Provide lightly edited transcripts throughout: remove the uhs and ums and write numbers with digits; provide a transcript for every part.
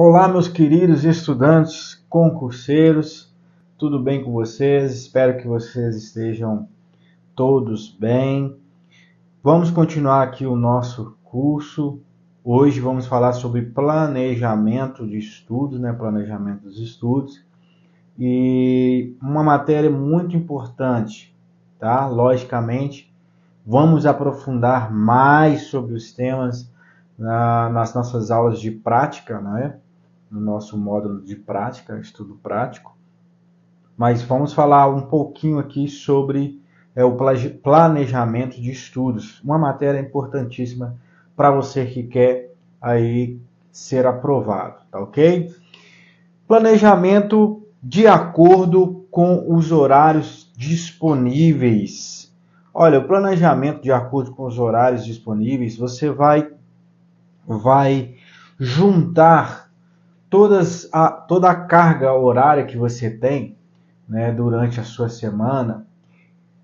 Olá, meus queridos estudantes, concurseiros, tudo bem com vocês? Espero que vocês estejam todos bem. Vamos continuar aqui o nosso curso. Hoje vamos falar sobre planejamento de estudos, Planejamento dos estudos. E uma matéria muito importante, tá? Logicamente, vamos aprofundar mais sobre os temas nas nossas aulas de prática, no nosso módulo de prática, estudo prático. Mas vamos falar um pouquinho aqui sobre o planejamento de estudos, uma matéria importantíssima para você que quer aí ser aprovado, tá ok? Planejamento de acordo com os horários disponíveis. Olha, o planejamento de acordo com os horários disponíveis, você vai juntar toda a carga horária que você tem, durante a sua semana,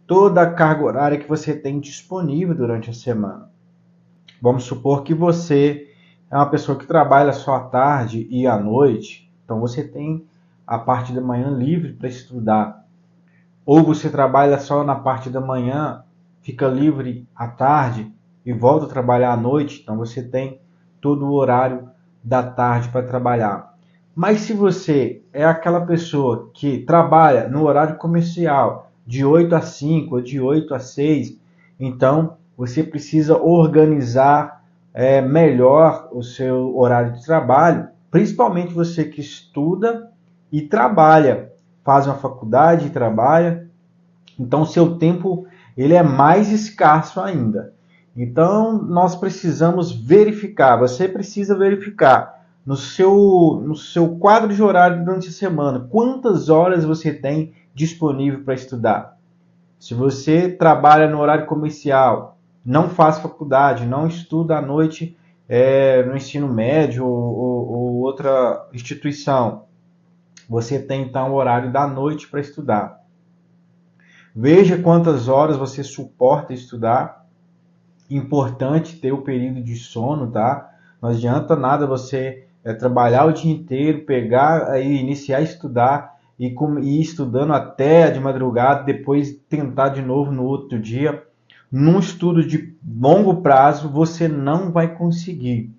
toda a carga horária que você tem disponível durante a semana. Vamos supor que você é uma pessoa que trabalha só à tarde e à noite, então você tem a parte da manhã livre para estudar. Ou você trabalha só na parte da manhã, fica livre à tarde e volta a trabalhar à noite, então você tem todo o horário da tarde para trabalhar. Mas se você é aquela pessoa que trabalha no horário comercial, de 8 a 5 ou de 8 a 6, então você precisa organizar melhor o seu horário de trabalho, principalmente você que estuda e trabalha, faz uma faculdade e trabalha, então o seu tempo ele é mais escasso ainda. Então nós precisamos verificar, você precisa verificar no seu quadro de horário durante a semana, quantas horas você tem disponível para estudar. Se você trabalha no horário comercial, não faz faculdade, não estuda à noite no ensino médio ou outra instituição, você tem então o horário da noite para estudar. Veja quantas horas você suporta estudar. Importante ter o período de sono, tá? Não adianta nada você trabalhar o dia inteiro, pegar e iniciar a estudar e ir estudando até de madrugada, depois tentar de novo no outro dia. Num estudo de longo prazo, você não vai conseguir.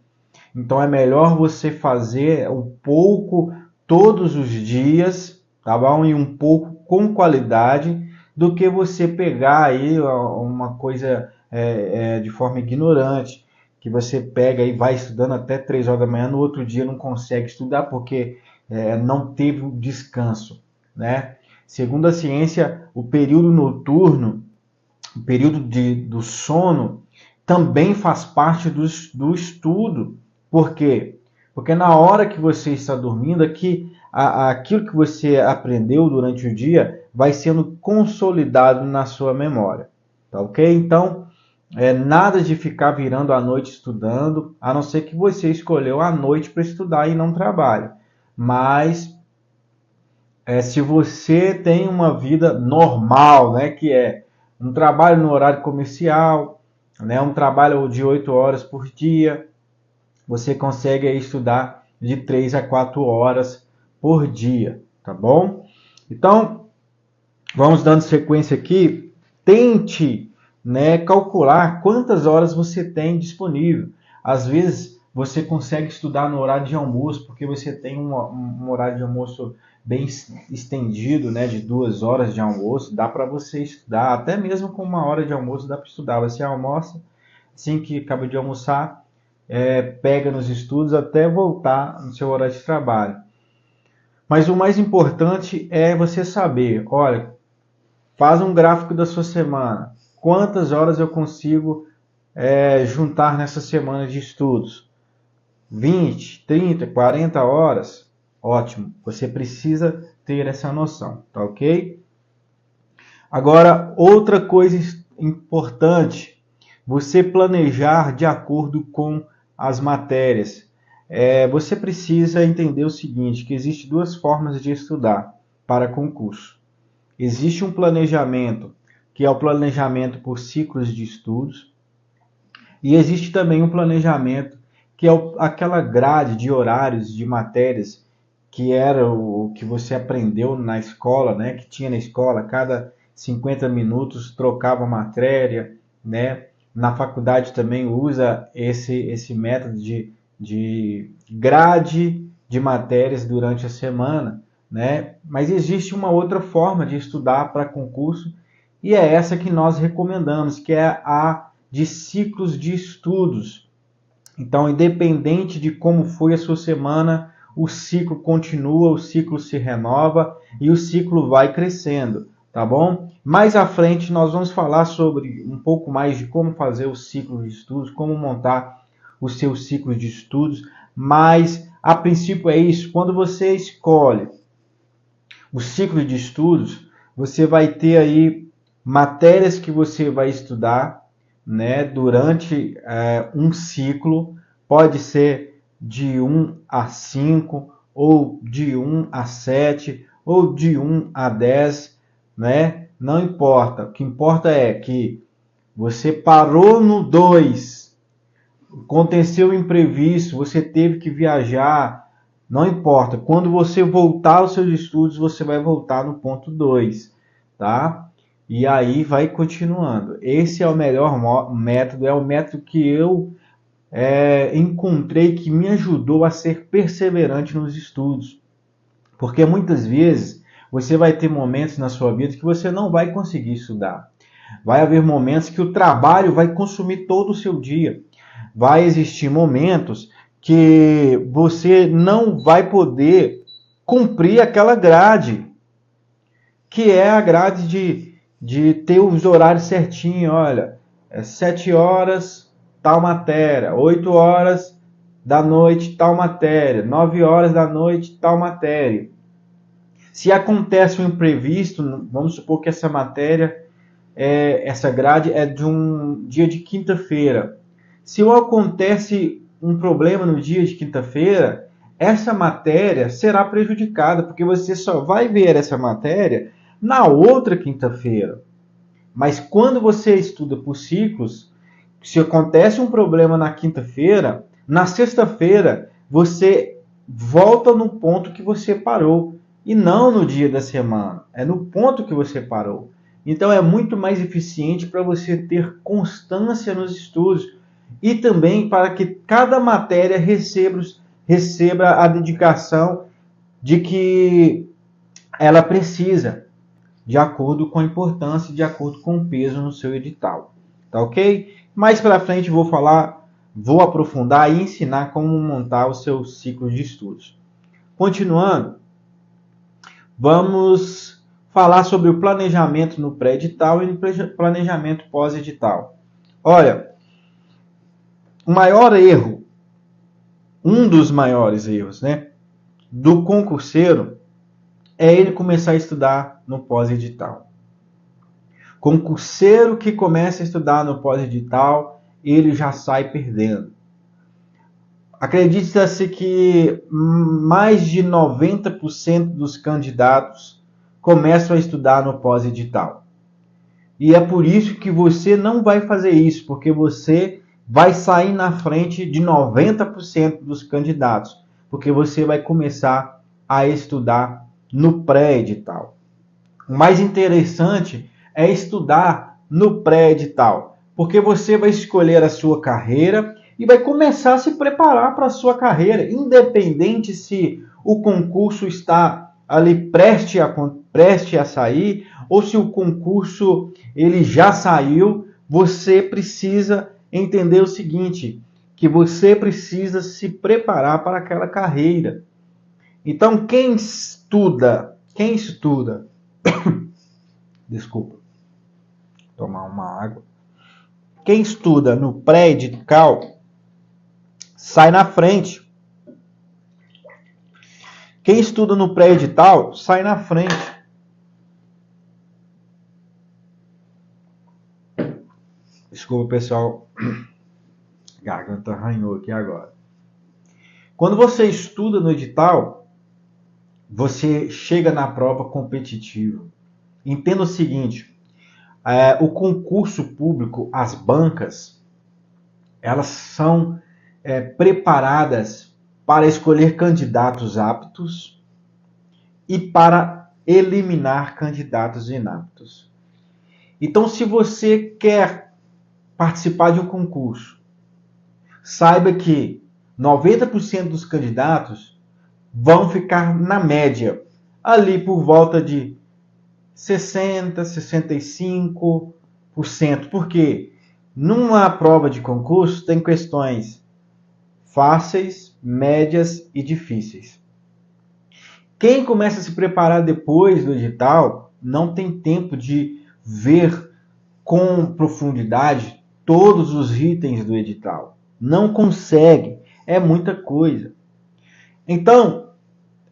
Então é melhor você fazer um pouco todos os dias, tá bom? E um pouco com qualidade, do que você pegar aí uma coisa de forma ignorante, que você pega e vai estudando até 3 horas da manhã, no outro dia não consegue estudar porque não teve um descanso, né? Segundo a ciência, o período noturno, o período do sono, também faz parte do estudo. Por quê? Porque na hora que você está dormindo, aquilo que você aprendeu durante o dia vai sendo consolidado na sua memória. Tá ok? Então, nada de ficar virando à noite estudando, a não ser que você escolheu a noite para estudar e não trabalha. Mas, se você tem uma vida normal, que é um trabalho no horário comercial, um trabalho de 8 horas por dia, você consegue estudar de 3 a 4 horas por dia, tá bom? Então, vamos dando sequência aqui. Tente calcular quantas horas você tem disponível. Às vezes, você consegue estudar no horário de almoço, porque você tem um horário de almoço bem estendido, de 2 horas de almoço. Dá para você estudar, até mesmo com 1 hora de almoço dá para estudar. Você almoça, assim que acaba de almoçar, pega nos estudos até voltar no seu horário de trabalho. Mas o mais importante é você saber, olha, faz um gráfico da sua semana. Quantas horas eu consigo juntar nessa semana de estudos? 20, 30, 40 horas? Ótimo, você precisa ter essa noção, tá ok? Agora, outra coisa importante, você planejar de acordo com as matérias. Você precisa entender o seguinte, que existem 2 formas de estudar para concurso. Existe um planejamento, que é o planejamento por ciclos de estudos, e existe também um planejamento que é aquela grade de horários de matérias que era o que você aprendeu na escola, né? Que tinha na escola, cada 50 minutos trocava matéria, né? Na faculdade também usa esse método de grade de matérias durante a semana, né? Mas existe uma outra forma de estudar para concurso e é essa que nós recomendamos, que é a de ciclos de estudos. Então, independente de como foi a sua semana, o ciclo continua, o ciclo se renova e o ciclo vai crescendo, tá bom? Mais à frente nós vamos falar sobre um pouco mais de como fazer o ciclo de estudos, como montar o seu ciclo de estudos, mas a princípio é isso. Quando você escolhe o ciclo de estudos, você vai ter aí matérias que você vai estudar, né, durante um ciclo, pode ser de 1 a 5, ou de 1 a 7, ou de 1 a 10, né? Não importa. O que importa é que você parou no 2, aconteceu um imprevisto, você teve que viajar, não importa. Quando você voltar aos seus estudos, você vai voltar no ponto 2, tá? E aí vai continuando. Esse é o melhor método, é o método que eu encontrei que me ajudou a ser perseverante nos estudos. Porque muitas vezes você vai ter momentos na sua vida que você não vai conseguir estudar. Vai haver momentos que o trabalho vai consumir todo o seu dia. Vai existir momentos que você não vai poder cumprir aquela grade, que é a grade de ter os horários certinho. Olha, 7 horas, tal matéria, 8 horas da noite, tal matéria, 9 horas da noite, tal matéria. Se acontece um imprevisto, vamos supor que essa matéria, essa grade é de um dia de quinta-feira. Se acontece um problema no dia de quinta-feira, essa matéria será prejudicada, porque você só vai ver essa matéria na outra quinta-feira. Mas quando você estuda por ciclos, se acontece um problema na quinta-feira, na sexta-feira você volta no ponto que você parou e não no dia da semana. É no ponto que você parou. Então é muito mais eficiente para você ter constância nos estudos e também para que cada matéria receba a dedicação de que ela precisa, de acordo com a importância e de acordo com o peso no seu edital. Tá ok? Mais para frente vou aprofundar e ensinar como montar o seu ciclo de estudos. Continuando, vamos falar sobre o planejamento no pré-edital e no planejamento pós-edital. Olha, o maior erro, um dos maiores erros, né, do concurseiro é ele começar a estudar no pós-edital. Concurseiro que começa a estudar no pós-edital, ele já sai perdendo. Acredita-se que mais de 90% dos candidatos começam a estudar no pós-edital. E é por isso que você não vai fazer isso, porque você vai sair na frente de 90% dos candidatos, porque você vai começar a estudar no pré-edital. O mais interessante é estudar no pré-edital, porque você vai escolher a sua carreira e vai começar a se preparar para a sua carreira, independente se o concurso está ali preste a sair ou se o concurso ele já saiu. Você precisa entender o seguinte, que você precisa se preparar para aquela carreira. Então, quem estuda, desculpa, tomar uma água. Quem estuda no pré-edital sai na frente. Quem estuda no pré-edital sai na frente. Desculpa, pessoal. A garganta arranhou aqui agora. Quando você estuda no edital, você chega na prova competitiva. Entenda o seguinte, o concurso público, as bancas, elas são preparadas para escolher candidatos aptos e para eliminar candidatos inaptos. Então, se você quer participar de um concurso, saiba que 90% dos candidatos vão ficar na média, ali por volta de 60%, 65%. Porque numa prova de concurso tem questões fáceis, médias e difíceis. Quem começa a se preparar depois do edital não tem tempo de ver com profundidade todos os itens do edital. Não consegue, é muita coisa. Então,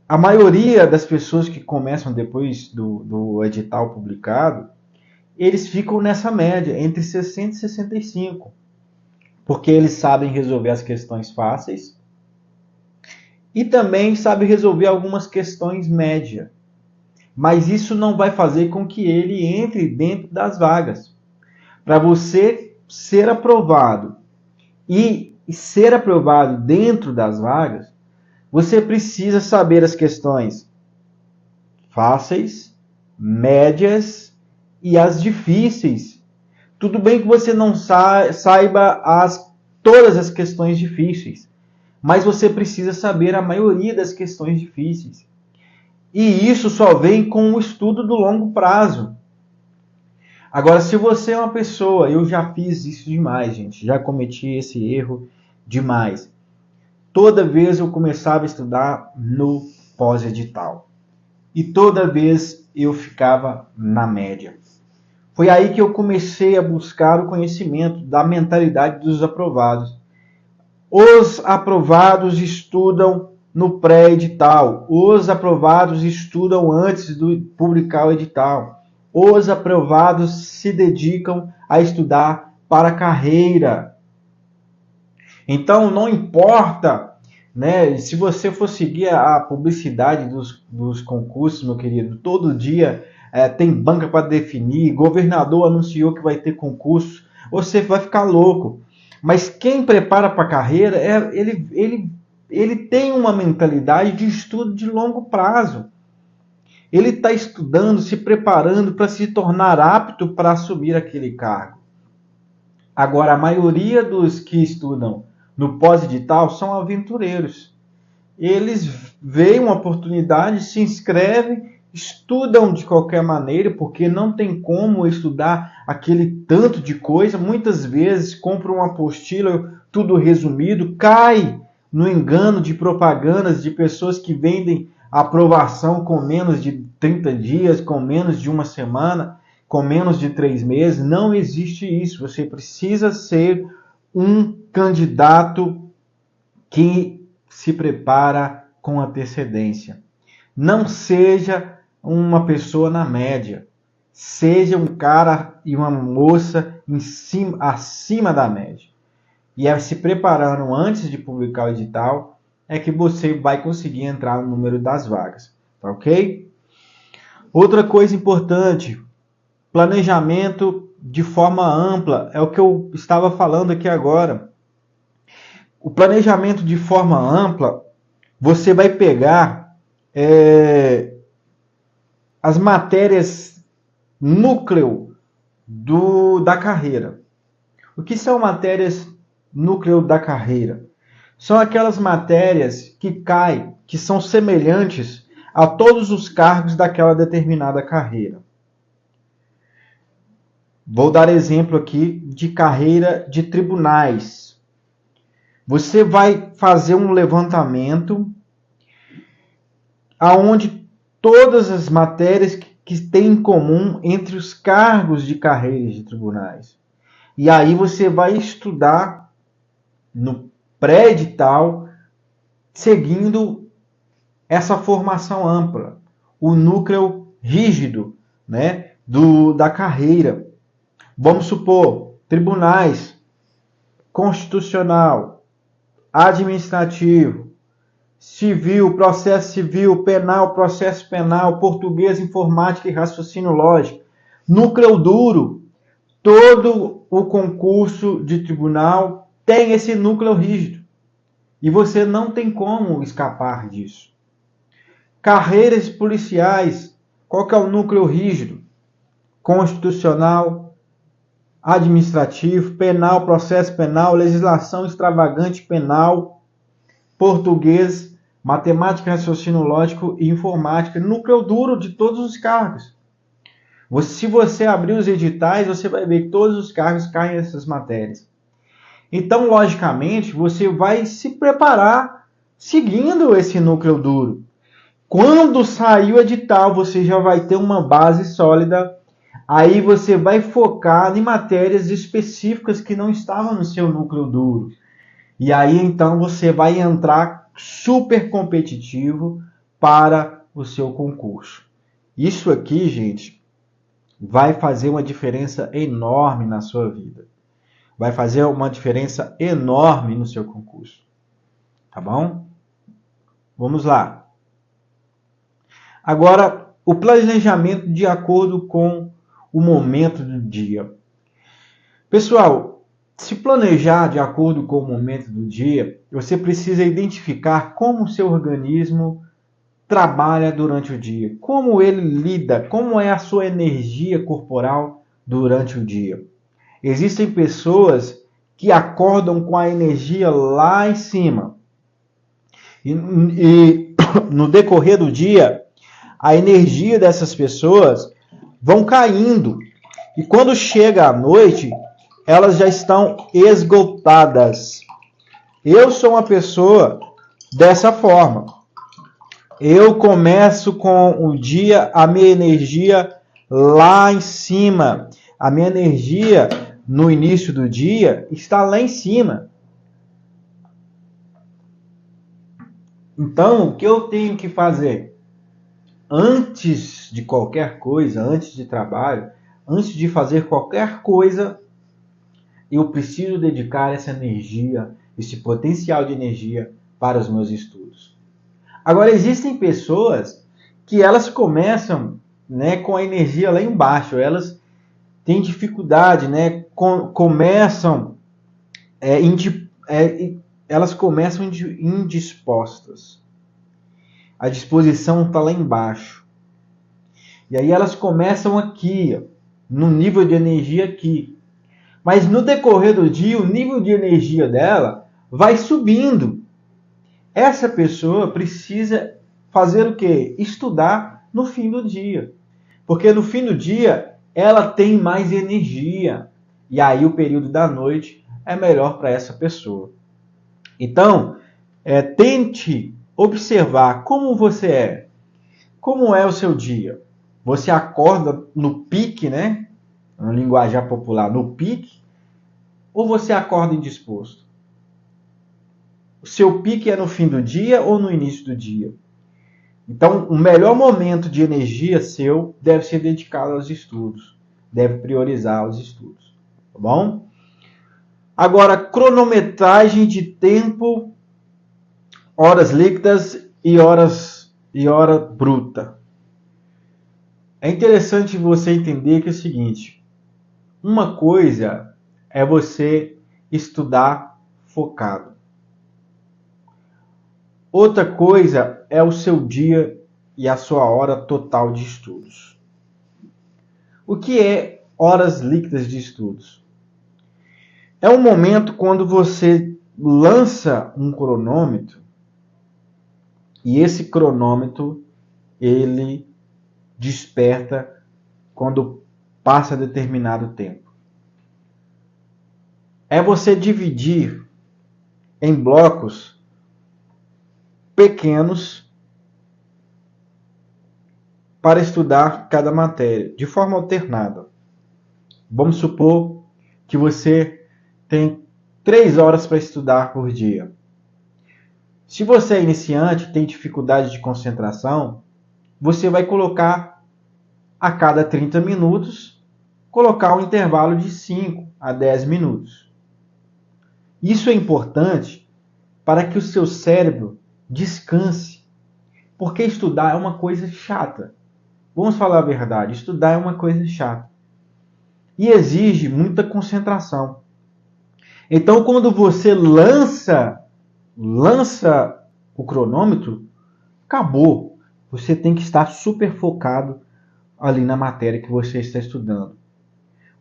a maioria das pessoas que começam depois do edital publicado, eles ficam nessa média, entre 60 e 65. Porque eles sabem resolver as questões fáceis e também sabem resolver algumas questões médias. Mas isso não vai fazer com que ele entre dentro das vagas. Para você ser aprovado e ser aprovado dentro das vagas, você precisa saber as questões fáceis, médias e as difíceis. Tudo bem que você não saiba todas as questões difíceis, mas você precisa saber a maioria das questões difíceis. E isso só vem com o estudo do longo prazo. Agora, se você é uma pessoa, eu já fiz isso demais, gente, já cometi esse erro demais. Toda vez eu começava a estudar no pós-edital. E toda vez eu ficava na média. Foi aí que eu comecei a buscar o conhecimento da mentalidade dos aprovados. Os aprovados estudam no pré-edital. Os aprovados estudam antes de publicar o edital. Os aprovados se dedicam a estudar para a carreira. Então, não importa, né, se você for seguir a publicidade dos concursos, meu querido, todo dia tem banca para definir, governador anunciou que vai ter concurso, você vai ficar louco. Mas quem prepara para a carreira, ele tem uma mentalidade de estudo de longo prazo. Ele está estudando, se preparando para se tornar apto para assumir aquele cargo. Agora, a maioria dos que estudam no pós-edital são aventureiros. Eles veem uma oportunidade, se inscrevem, estudam de qualquer maneira, porque não tem como estudar aquele tanto de coisa. Muitas vezes compram uma apostila, tudo resumido, cai no engano de propagandas de pessoas que vendem aprovação com menos de 30 dias, com menos de uma semana, com menos de 3 meses. Não existe isso. Você precisa ser um candidato que se prepara com antecedência. Não seja uma pessoa na média. Seja um cara e uma moça acima da média. E é se preparando antes de publicar o edital é que você vai conseguir entrar no número das vagas. Tá ok? Outra coisa importante, planejamento de forma ampla, é o que eu estava falando aqui agora. O planejamento de forma ampla, você vai pegar as matérias núcleo da carreira. O que são matérias núcleo da carreira? São aquelas matérias que caem, que são semelhantes a todos os cargos daquela determinada carreira. Vou dar exemplo aqui de carreira de tribunais. Você vai fazer um levantamento aonde todas as matérias que têm em comum entre os cargos de carreiras de tribunais. E aí você vai estudar no pré-edital, seguindo essa formação ampla, o núcleo rígido, né, da carreira. Vamos supor, tribunais, constitucional, administrativo, civil, processo civil, penal, processo penal, português, informática e raciocínio lógico. Núcleo duro, todo o concurso de tribunal tem esse núcleo rígido. E você não tem como escapar disso. Carreiras policiais, qual que é o núcleo rígido? Constitucional, administrativo, penal, processo penal, legislação extravagante penal, português, matemática, raciocínio lógico e informática. Núcleo duro de todos os cargos. Se você abrir os editais, você vai ver que todos os cargos caem nessas matérias. Então, logicamente, você vai se preparar seguindo esse núcleo duro. Quando sair o edital, você já vai ter uma base sólida. Aí você vai focar em matérias específicas que não estavam no seu núcleo duro. E aí, então, você vai entrar super competitivo para o seu concurso. Isso aqui, gente, vai fazer uma diferença enorme na sua vida. Vai fazer uma diferença enorme no seu concurso. Tá bom? Vamos lá. Agora, o planejamento de acordo com o momento do dia. Pessoal, se planejar de acordo com o momento do dia, você precisa identificar como o seu organismo trabalha durante o dia, como ele lida, como é a sua energia corporal durante o dia. Existem pessoas que acordam com a energia lá em cima. E no decorrer do dia, a energia dessas pessoas vão caindo. E quando chega a noite, elas já estão esgotadas. Eu sou uma pessoa dessa forma. Eu começo com o dia, a minha energia lá em cima. A minha energia no início do dia está lá em cima. Então, o que eu tenho que fazer? Antes de qualquer coisa, antes de trabalho, antes de fazer qualquer coisa, eu preciso dedicar essa energia, esse potencial de energia para os meus estudos. Agora, existem pessoas que elas começam, né, com a energia lá embaixo, elas têm dificuldade, né, elas começam indispostas. A disposição está lá embaixo. E aí elas começam aqui, no nível de energia aqui. Mas no decorrer do dia, o nível de energia dela vai subindo. Essa pessoa precisa fazer o quê? Estudar no fim do dia. Porque no fim do dia, ela tem mais energia. E aí o período da noite é melhor para essa pessoa. Então, tente observar como você é. Como é o seu dia? Você acorda no pique, né? No linguajar popular, no pique? Ou você acorda indisposto? O seu pique é no fim do dia ou no início do dia? Então, o melhor momento de energia seu deve ser dedicado aos estudos. Deve priorizar os estudos. Tá bom? Agora, cronometragem de tempo, horas líquidas e hora bruta. É interessante você entender que é o seguinte: uma coisa é você estudar focado. Outra coisa é o seu dia e a sua hora total de estudos. O que é horas líquidas de estudos? É um momento quando você lança um cronômetro e esse cronômetro ele desperta quando passa determinado tempo. É você dividir em blocos pequenos para estudar cada matéria, de forma alternada. Vamos supor que você tem 3 horas para estudar por dia. Se você é iniciante, tem dificuldade de concentração, você vai colocar a cada 30 minutos, colocar um intervalo de 5 a 10 minutos. Isso é importante para que o seu cérebro descanse, porque estudar é uma coisa chata. Vamos falar a verdade, estudar é uma coisa chata e exige muita concentração. Então, quando você lança lança o cronômetro, acabou. Você tem que estar super focado ali na matéria que você está estudando.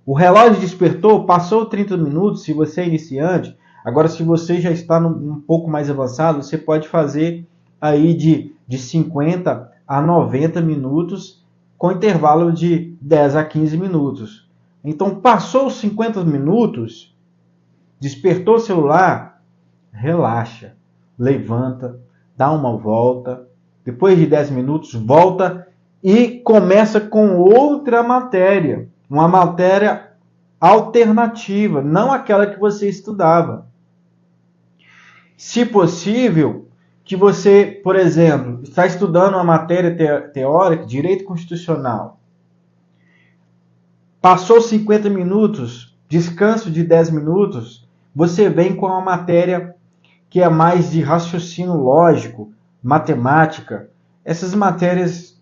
O relógio despertou, passou 30 minutos, se você é iniciante. Agora, se você já está um pouco mais avançado, você pode fazer aí de 50 a 90 minutos, com intervalo de 10 a 15 minutos. Então, passou os 50 minutos, despertou o celular, relaxa, levanta, dá uma volta, depois de 10 minutos, volta e começa com outra matéria. Uma matéria alternativa, não aquela que você estudava. Se possível, que você, por exemplo, está estudando uma matéria teórica, direito constitucional. Passou 50 minutos, descanso de 10 minutos, você vem com uma matéria que é mais de raciocínio lógico, matemática, essas matérias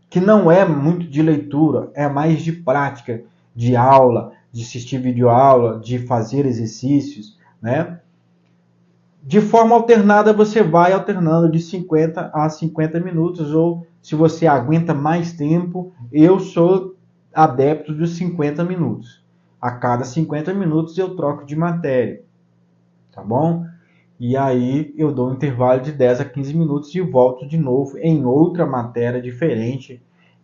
que não é muito de leitura, é mais de prática, de aula, de assistir videoaula, de fazer exercícios, né? De forma alternada, você vai alternando de 50 a 50 minutos, ou se você aguenta mais tempo, eu sou adepto dos 50 minutos. A cada 50 minutos eu troco de matéria, tá bom? E aí eu dou um intervalo de 10 a 15 minutos e volto de novo em outra matéria diferente.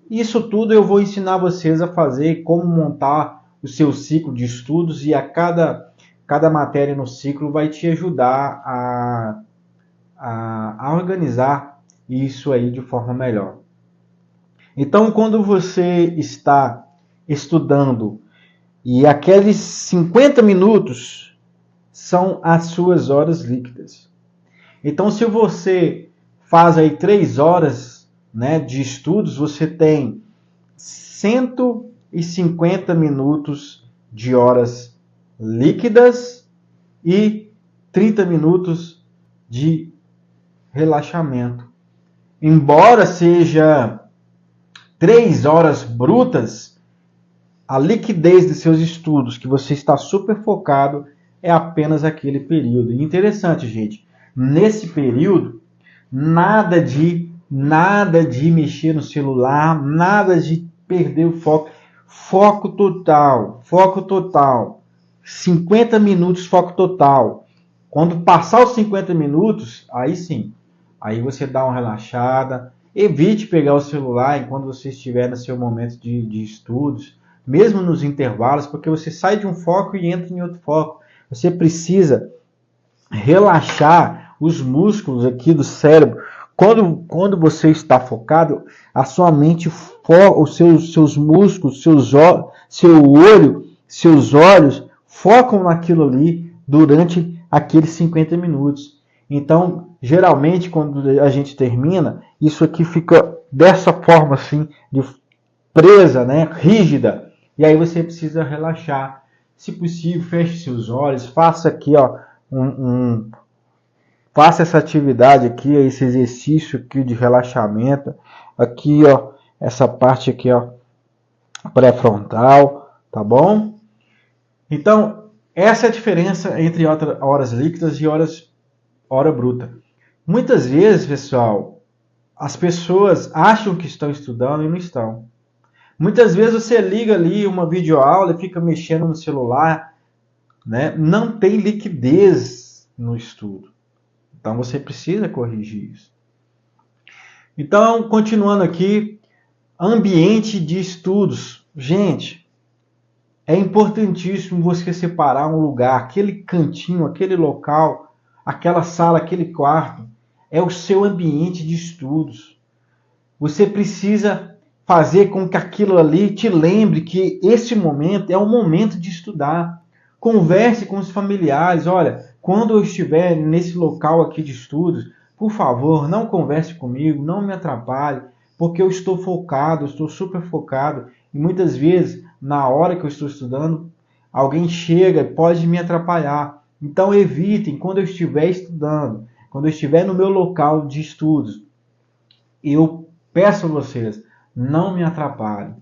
Isso tudo eu vou ensinar vocês a fazer, como montar o seu ciclo de estudos, e a cada matéria no ciclo vai te ajudar a organizar isso aí de forma melhor. Então, quando você está estudando e aqueles 50 minutos são as suas horas líquidas. Então, se você faz aí 3 horas, né, de estudos, você tem 150 minutos de horas líquidas e 30 minutos de relaxamento. Embora seja 3 horas brutas, a liquidez de seus estudos, que você está super focado, é apenas aquele período. E interessante, gente, nesse período, nada de mexer no celular, nada de perder o foco. Foco total, foco total. 50 minutos, foco total. Quando passar os 50 minutos, aí sim, aí você dá uma relaxada. Evite pegar o celular enquanto você estiver no seu momento de estudos, mesmo nos intervalos, porque você sai de um foco e entra em outro foco. Você precisa relaxar os músculos aqui do cérebro. Quando você está focado, a sua mente, os seus músculos, seu olho, seus olhos focam naquilo ali durante aqueles 50 minutos. Então, geralmente, quando a gente termina, isso aqui fica dessa forma assim, de presa, né, rígida. E aí você precisa relaxar. Se possível, feche seus olhos, faça aqui, ó, faça essa atividade aqui, esse exercício aqui de relaxamento. Aqui, ó, essa parte aqui, ó, pré-frontal, tá bom? Então, essa é a diferença entre horas líquidas e hora bruta. Muitas vezes, pessoal, as pessoas acham que estão estudando e não estão. Muitas vezes você liga ali uma videoaula e fica mexendo no celular, né? Não tem liquidez no estudo. Então você precisa corrigir isso. Então, continuando aqui, ambiente de estudos. Gente, é importantíssimo você separar um lugar, aquele cantinho, aquele local, aquela sala, aquele quarto, é o seu ambiente de estudos. Você precisa fazer com que aquilo ali te lembre que esse momento é um momento de estudar. Converse com os familiares. Olha, quando eu estiver nesse local aqui de estudos, por favor, não converse comigo, não me atrapalhe, porque eu estou focado, eu estou super focado. E muitas vezes, na hora que eu estou estudando, alguém chega e pode me atrapalhar. Então evitem, quando eu estiver estudando, quando eu estiver no meu local de estudos, eu peço a vocês, não me atrapalhem.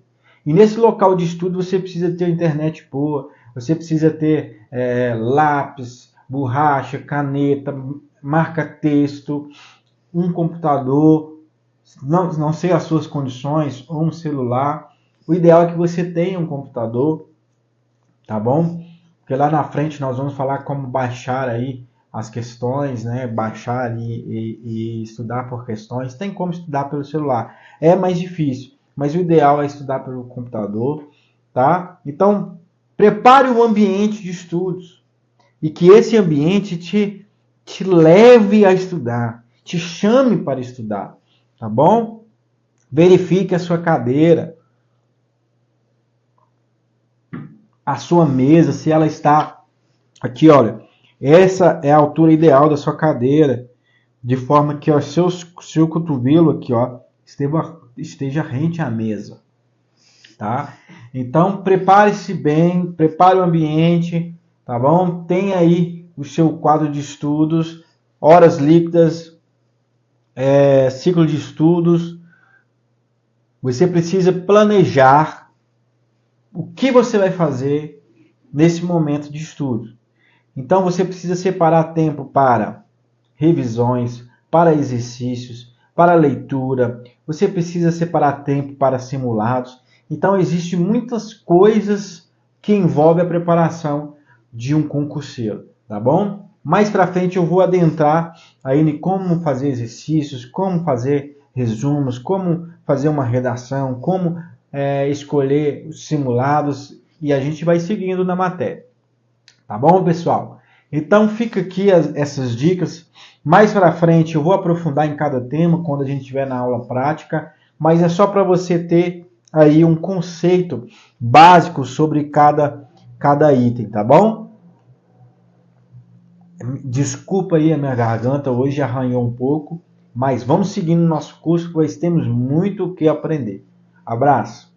E nesse local de estudo você precisa ter internet boa, você precisa ter lápis, borracha, caneta, marca-texto, um computador, não sei as suas condições, ou um celular. O ideal é que você tenha um computador, tá bom? Porque lá na frente nós vamos falar como baixar aí as questões, né? Baixar e estudar por questões. Tem como estudar pelo celular. É mais difícil, mas o ideal é estudar pelo computador, tá? Então, prepare o ambiente de estudos e que esse ambiente te leve a estudar, te chame para estudar, tá bom? Verifique a sua cadeira, a sua mesa, se ela está aqui, olha, essa é a altura ideal da sua cadeira, de forma que o seu cotovelo aqui, ó, esteja rente à mesa, tá? Então, prepare-se bem, prepare o ambiente, tá bom? Tenha aí o seu quadro de estudos, horas líquidas, ciclo de estudos. Você precisa planejar o que você vai fazer nesse momento de estudo. Então, você precisa separar tempo para revisões, para exercícios, para leitura. Você precisa separar tempo para simulados. Então, existem muitas coisas que envolvem a preparação de um concurseiro, tá bom? Mais para frente eu vou adentrar aí em como fazer exercícios, como fazer resumos, como fazer uma redação, como escolher os simulados, e a gente vai seguindo na matéria. Tá bom, pessoal? Então fica aqui essas dicas. Mais para frente eu vou aprofundar em cada tema quando a gente estiver na aula prática, mas é só para você ter aí um conceito básico sobre cada item, tá bom? Desculpa aí a minha garganta, hoje arranhou um pouco, mas vamos seguindo nosso curso, pois temos muito o que aprender. Abraço!